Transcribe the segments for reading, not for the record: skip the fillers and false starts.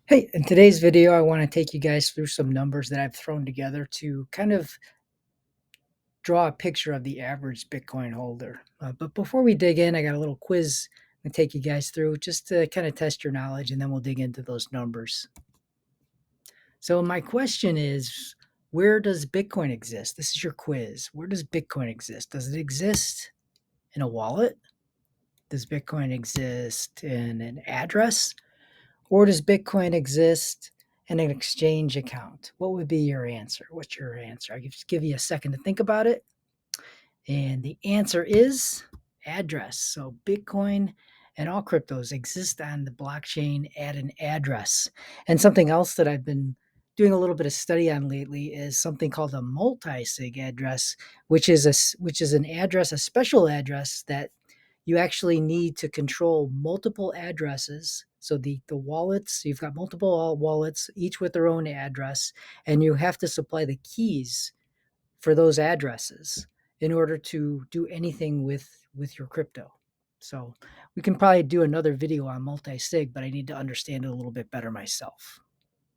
Hey, in today's video, I want to take you guys through some numbers that I've thrown together to kind of draw a picture of the average Bitcoin holder. But before we dig in, I got a little quiz to take you guys through just to kind of test your knowledge, and then we'll dig into those numbers. So, my question is, where does Bitcoin exist? This is your quiz. Where does Bitcoin exist? Does it exist in a wallet? Does Bitcoin exist in an address? Or does Bitcoin exist in an exchange account? What would be your answer? What's your answer? I can just give you a second to think about it. And the answer is address. So Bitcoin and all cryptos exist on the blockchain at an address. And something else that I've been doing a little bit of study on lately is something called a multi-sig address, which is an address, a special address that you actually need to control multiple addresses. So the wallets, you've got multiple wallets, each with their own address, and you have to supply the keys for those addresses in order to do anything with your crypto. So we can probably do another video on multi-sig, but I need to understand it a little bit better myself.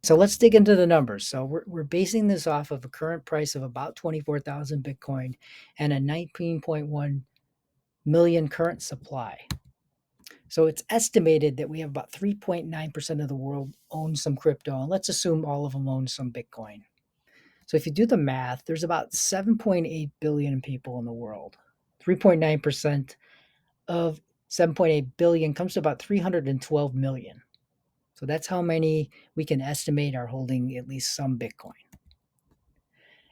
So let's dig into the numbers. So we're basing this off of a current price of about 24,000 Bitcoin and a 19.1 million current supply. So it's estimated that we have about 3.9% of the world owns some crypto, and let's assume all of them own some Bitcoin. So if you do the math, there's about 7.8 billion people in the world. 3.9% of 7.8 billion comes to about 312 million. So that's how many we can estimate are holding at least some Bitcoin.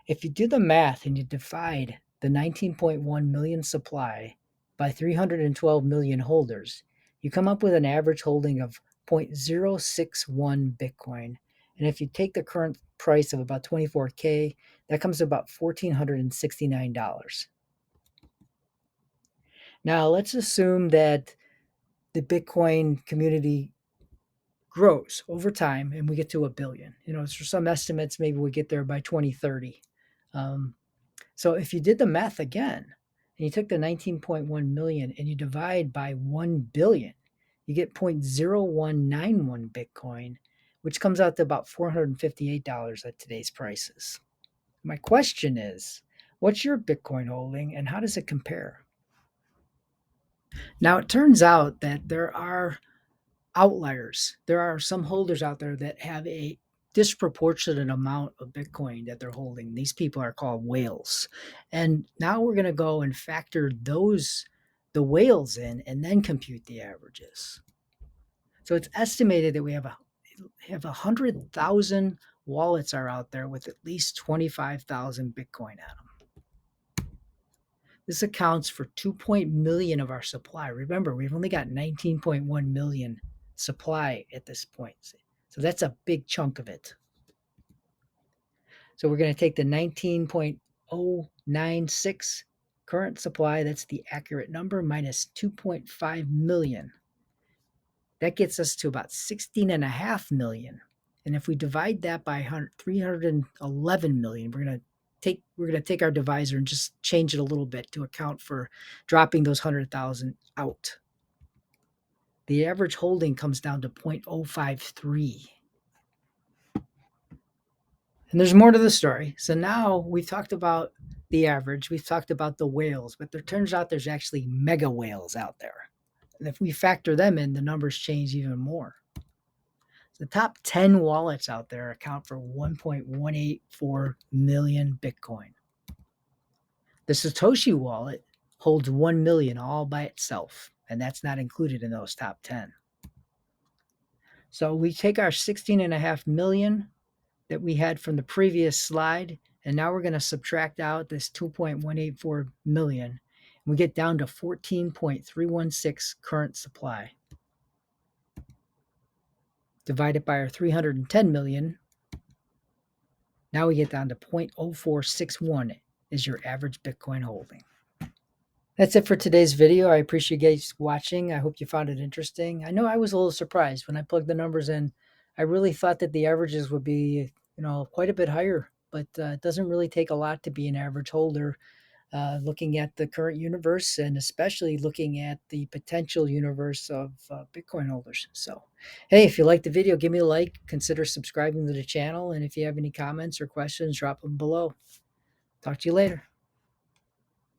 If you do the math and you divide the 19.1 million supply by 312 million holders, you come up with an average holding of 0.061 Bitcoin. And if you take the current price of about 24K, that comes to about $1,469. Now, let's assume that the Bitcoin community grows over time and we get to a billion. For some estimates, maybe we get there by 2030. Um, So if you did the math again, and you took the 19.1 million and you divide by 1 billion, you get 0.0191 Bitcoin, which comes out to about $458 at today's prices. My question is, what's your Bitcoin holding and how does it compare? Now, it turns out that there are outliers. There are some holders out there that have a disproportionate amount of Bitcoin that they're holding. These people are called whales. And now we're going to go and factor the whales in and then compute the averages. So it's estimated that we have 100,000 wallets are out there with at least 25,000 Bitcoin at them. This accounts for 2 million of our supply. Remember, we've only got 19.1 million supply at this point. So that's a big chunk of it. So we're going to take the 19.096 current supply, that's the accurate number, minus 2.5 million. That gets us to about 16.5 million. And if we divide that by 311 million, we're going to take our divisor and just change it a little bit to account for dropping those 100,000 out. The average holding comes down to 0.053. And there's more to the story. So now we've talked about the average, we've talked about the whales, but there turns out there's actually mega whales out there. And if we factor them in, the numbers change even more. The top 10 wallets out there account for 1.184 million Bitcoin. The Satoshi wallet holds 1 million all by itself, and that's not included in those top 10. So we take our 16.5 million that we had from the previous slide, and now we're going to subtract out this 2.184 million. And we get down to 14.316 current supply. Divide it by our 310 million. Now we get down to 0.0461 is your average Bitcoin holding. That's it for today's video. I appreciate you guys watching. I hope you found it interesting. I know I was a little surprised when I plugged the numbers in. I really thought that the averages would be, quite a bit higher, but it doesn't really take a lot to be an average holder. looking at the current universe and especially looking at the potential universe of Bitcoin holders. So, hey, if you liked the video, give me a like, consider subscribing to the channel, and if you have any comments or questions, drop them below. Talk to you later.